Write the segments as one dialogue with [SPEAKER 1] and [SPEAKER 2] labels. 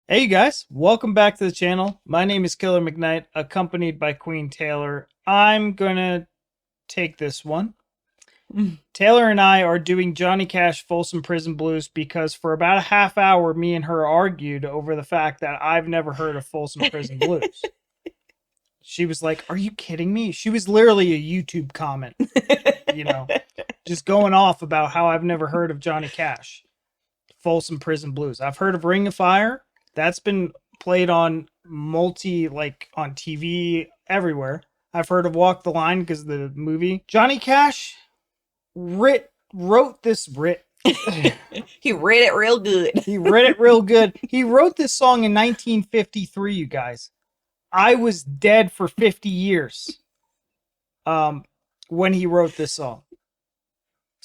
[SPEAKER 1] Hey you guys, welcome back to the channel. My name is Killer McKnight, accompanied by Queen Taylor. I'm gonna take this one. Taylor and I are doing Johnny Cash Folsom Prison Blues because for about a half hour, me and her argued over the fact that I've never heard of Folsom Prison Blues. She was like, "Are you kidding me?" She was literally a YouTube comment, just going off about how I've never heard of Johnny Cash Folsom Prison Blues. I've heard of Ring of Fire. That's been played on on TV everywhere. I've heard of Walk the Line because of the movie. Johnny Cash wrote this
[SPEAKER 2] He read it real good.
[SPEAKER 1] He read it real good. He wrote this song in 1953, you guys. I was dead for 50 years when he wrote this song.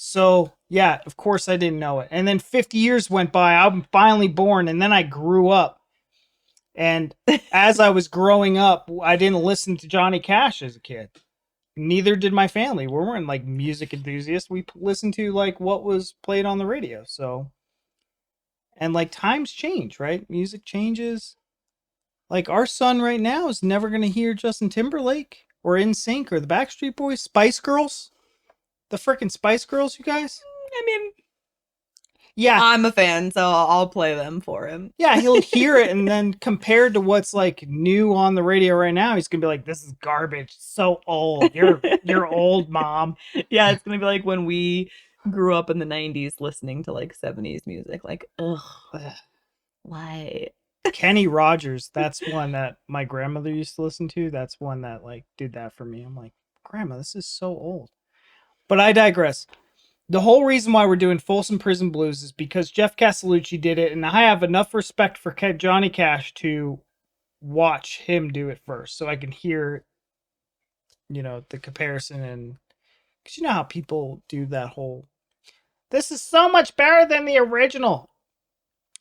[SPEAKER 1] So, yeah, of course I didn't know it. And then 50 years went by. I'm finally born, and then I grew up. And as I was growing up, I didn't listen to Johnny Cash as a kid. Neither did my family. We weren't like music enthusiasts. We listened to like what was played on the radio. So, and like times change, right? Music changes. Like our son right now is never going to hear Justin Timberlake or NSYNC or the Backstreet Boys, Spice Girls. The freaking Spice Girls, you guys.
[SPEAKER 2] I mean,
[SPEAKER 1] yeah,
[SPEAKER 2] I'm a fan, so I'll play them for him.
[SPEAKER 1] Yeah, he'll hear it, and then compared to what's like new on the radio right now, he's gonna be like, "This is garbage. So old. You're old, mom."
[SPEAKER 2] Yeah, it's gonna be like when we grew up in the '90s listening to like '70s music. Like, ugh, why?
[SPEAKER 1] Kenny Rogers. That's one that my grandmother used to listen to. That's one that like did that for me. I'm like, Grandma, this is so old. But I digress. The whole reason why we're doing Folsom Prison Blues is because Jeff Castellucci did it, and I have enough respect for Johnny Cash to watch him do it first, so I can hear, the comparison, and because you know how people do that whole, this is so much better than the original.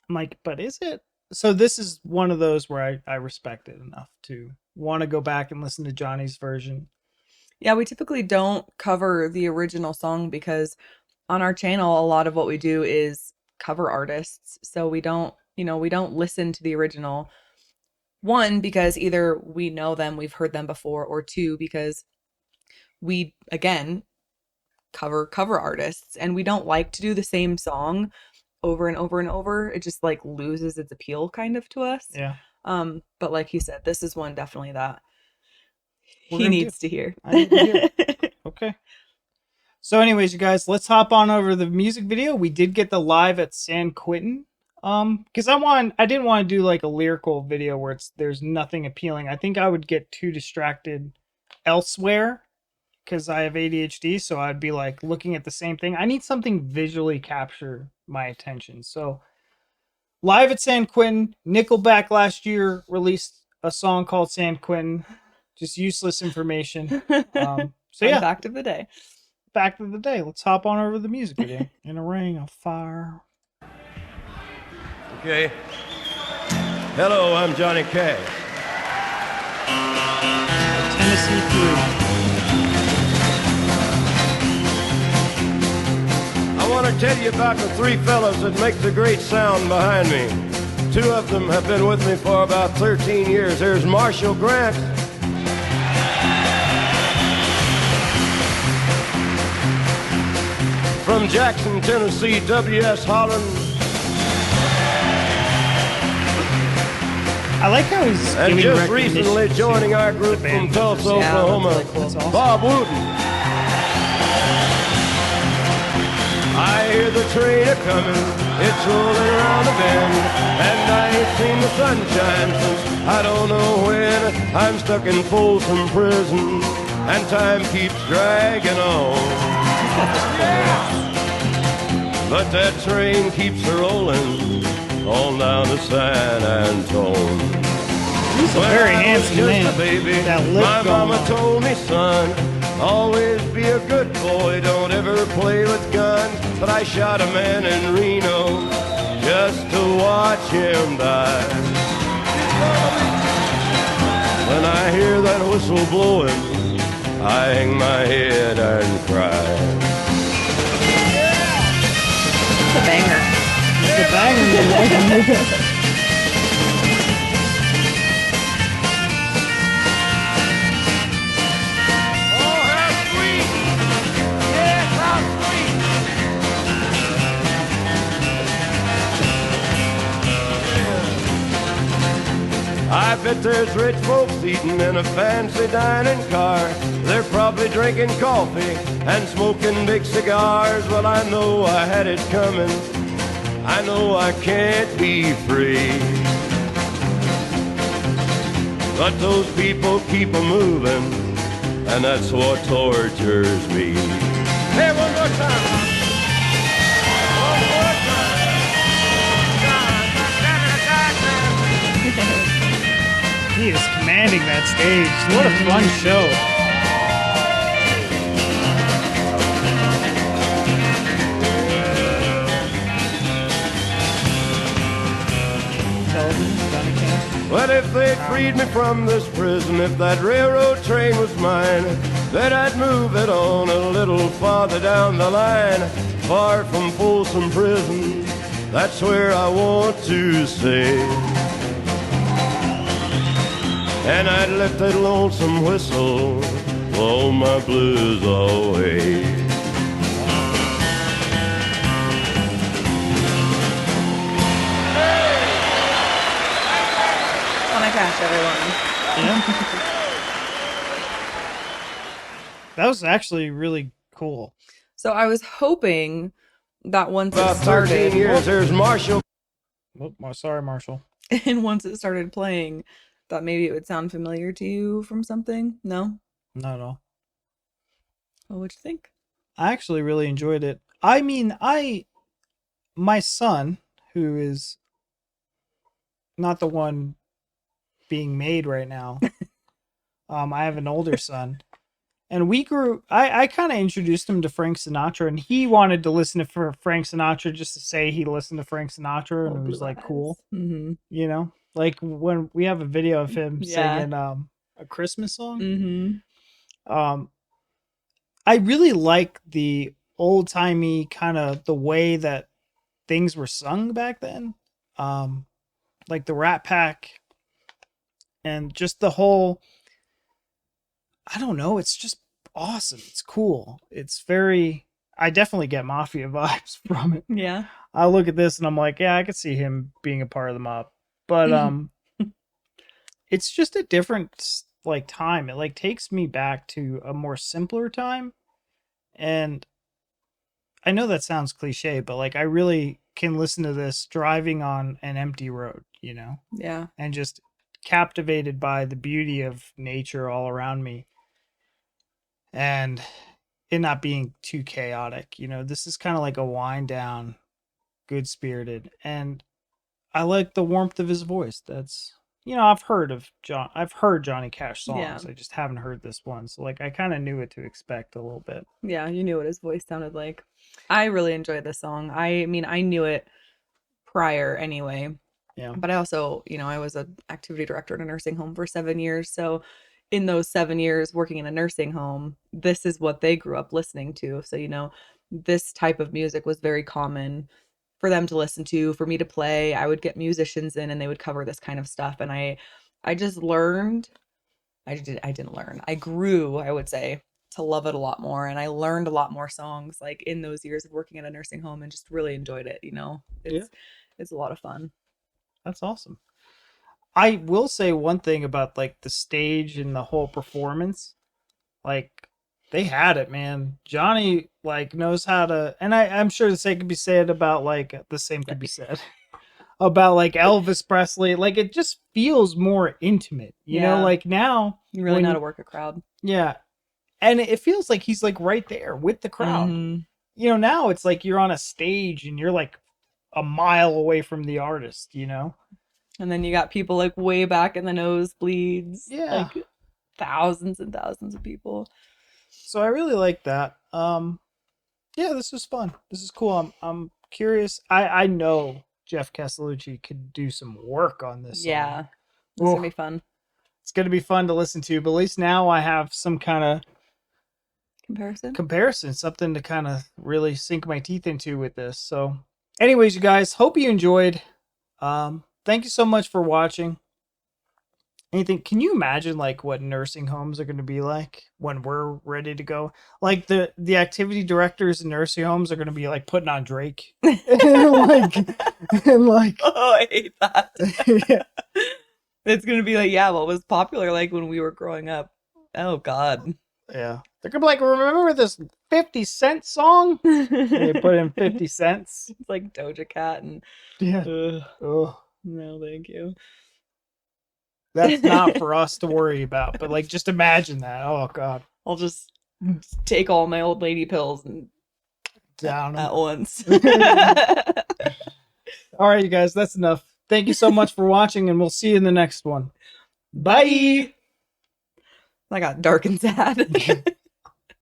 [SPEAKER 1] I'm like, but is it? So this is one of those where I respect it enough to want to go back and listen to Johnny's version.
[SPEAKER 2] Yeah, we typically don't cover the original song because on our channel, a lot of what we do is cover artists. So we don't listen to the original. One, because either we know them, we've heard them before, or two, because we, again, cover artists and we don't like to do the same song over and over and over. It just like loses its appeal kind of to us.
[SPEAKER 1] Yeah.
[SPEAKER 2] But like you said, this is one definitely that he needs to hear.
[SPEAKER 1] I need to hear. Okay. So anyways, you guys, let's hop on over the music video. We did get the live at San Quentin. Because I didn't want to do like a lyrical video where there's nothing appealing. I think I would get too distracted elsewhere because I have ADHD, so I'd be like looking at the same thing. I need something visually capture my attention. So live at San Quentin, Nickelback last year released a song called San Quentin. Just useless information. So yeah,
[SPEAKER 2] fact of the day.
[SPEAKER 1] Fact of the day. Let's hop on over the music video. In a ring of fire.
[SPEAKER 3] Okay. Hello, I'm Johnny Cash.
[SPEAKER 1] Tennessee
[SPEAKER 3] 3. I want to tell you about the three fellas that make the great sound behind me. Two of them have been with me for about 13 years. There's Marshall Grant. From Jackson, Tennessee, W.S. Holland.
[SPEAKER 1] I like how he's
[SPEAKER 3] and just recently joining our group from Tulsa, Oklahoma, awesome. Bob Wooten. I hear the train a-coming, it's rolling around the bend, and I ain't seen the sunshine since I don't know when. I'm stuck in Folsom Prison, and time keeps dragging on. But that train keeps a-rolling on down to San Antone.
[SPEAKER 1] He's a very handsome man.
[SPEAKER 3] Baby,
[SPEAKER 1] that lip
[SPEAKER 3] my mama told me, son, always be a good boy, don't ever play with guns. But I shot a man in Reno just to watch him die. When I hear that whistle blowing, I hang my head and cry.
[SPEAKER 2] It's a banger.
[SPEAKER 1] It's a banger.
[SPEAKER 3] I bet there's rich folks eating in a fancy dining car. They're probably drinking coffee and smoking big cigars. Well, I know I had it coming. I know I can't be free. But those people keep a moving, and that's what tortures me. Hey, one more time. One more time.
[SPEAKER 1] He is commanding that stage. What a fun show. Television, Johnny Cash.
[SPEAKER 3] Well, if they'd freed me from this prison, if that railroad train was mine, then I'd move it on a little farther down the line, far from Folsom Prison. That's where I want to stay. And I'd let that lonesome whistle blow my blues away.
[SPEAKER 2] Johnny Cash, everyone.
[SPEAKER 1] Yeah. That was actually really cool.
[SPEAKER 2] So I was hoping that once
[SPEAKER 3] About
[SPEAKER 2] it started,
[SPEAKER 3] 13 years, there's Marshall.
[SPEAKER 1] Oh, sorry, Marshall.
[SPEAKER 2] and once it started playing, that maybe it would sound familiar to you from something. No?
[SPEAKER 1] Not at all.
[SPEAKER 2] Well, what'd you think?
[SPEAKER 1] I actually really enjoyed it. I mean, my son, who is not the one being made right now, I have an older son, and I kind of introduced him to Frank Sinatra, and he wanted to listen to Frank Sinatra just to say he listened to Frank Sinatra, and it was like cool,
[SPEAKER 2] Mm-hmm.
[SPEAKER 1] you know, like when we have a video of him singing a Christmas song.
[SPEAKER 2] Mm-hmm.
[SPEAKER 1] I really like the old-timey kind of the way that things were sung back then. Like the Rat Pack and just the whole, I don't know, it's just awesome. It's cool. It's I definitely get Mafia vibes from it.
[SPEAKER 2] Yeah.
[SPEAKER 1] I look at this and I'm like, yeah, I could see him being a part of the mob. But it's just a different like time. It like takes me back to a more simpler time. And I know that sounds cliche, but like I really can listen to this driving on an empty road, you know?
[SPEAKER 2] Yeah.
[SPEAKER 1] And just captivated by the beauty of nature all around me. And it not being too chaotic, you know? This is kind of like a wind down, good spirited. And I like the warmth of his voice. That's, you know, I've heard Johnny Cash songs.
[SPEAKER 2] Yeah.
[SPEAKER 1] I just haven't heard this one. So like I kind of knew what to expect a little bit.
[SPEAKER 2] Yeah, you knew what his voice sounded like. I really enjoyed this song. I mean, I knew it prior anyway.
[SPEAKER 1] Yeah.
[SPEAKER 2] But I also, you know, I was an activity director in a nursing home for 7 years. So in those 7 years working in a nursing home, this is what they grew up listening to. So, you know, this type of music was very common for them to listen to, for me to play. I would get musicians in and they would cover this kind of stuff. And I just learned, I didn't learn. I grew, I would say, to love it a lot more. And I learned a lot more songs like in those years of working in a nursing home and just really enjoyed it, you know. It's a lot of fun.
[SPEAKER 1] That's awesome. I will say one thing about like the stage and the whole performance. Like they had it, man. Johnny like knows how to, and I'm sure the same could be said about like the same could be said about like Elvis Presley. Like it just feels more intimate, you know, like now
[SPEAKER 2] You really know how to work a crowd.
[SPEAKER 1] Yeah. And it feels like he's like right there with the crowd.
[SPEAKER 2] Mhm.
[SPEAKER 1] You know, now it's like you're on a stage and you're like a mile away from the artist, you know?
[SPEAKER 2] And then you got people like way back in the nosebleeds.
[SPEAKER 1] Yeah.
[SPEAKER 2] Like thousands and thousands of people.
[SPEAKER 1] So I really like that. Yeah, this was fun. This is cool. I'm curious. I know Jeff Castellucci could do some work on this song.
[SPEAKER 2] Yeah. It's gonna be fun.
[SPEAKER 1] It's gonna be fun to listen to, but at least now I have some kind of comparison, something to kind of really sink my teeth into with this. So anyways, you guys, hope you enjoyed. Thank you so much for watching. Anything, can you imagine like what nursing homes are going to be like when we're ready to go? Like the activity directors in nursing homes are going to be like putting on Drake. and like
[SPEAKER 2] Oh, I hate that.
[SPEAKER 1] yeah.
[SPEAKER 2] It's gonna be like, yeah, what was popular like when we were growing up? Oh God.
[SPEAKER 1] Yeah. They're gonna be like, remember this 50 cent song? They put in 50 cents.
[SPEAKER 2] It's like Doja Cat and
[SPEAKER 1] Yeah. Ugh.
[SPEAKER 2] no, thank you.
[SPEAKER 1] That's not for us to worry about. But like, just imagine that. Oh God.
[SPEAKER 2] I'll just take all my old lady pills and
[SPEAKER 1] Down 'em.
[SPEAKER 2] at once.
[SPEAKER 1] All right, you guys, that's enough. Thank you so much for watching, and we'll see you in the next one. Bye.
[SPEAKER 2] I got dark and sad.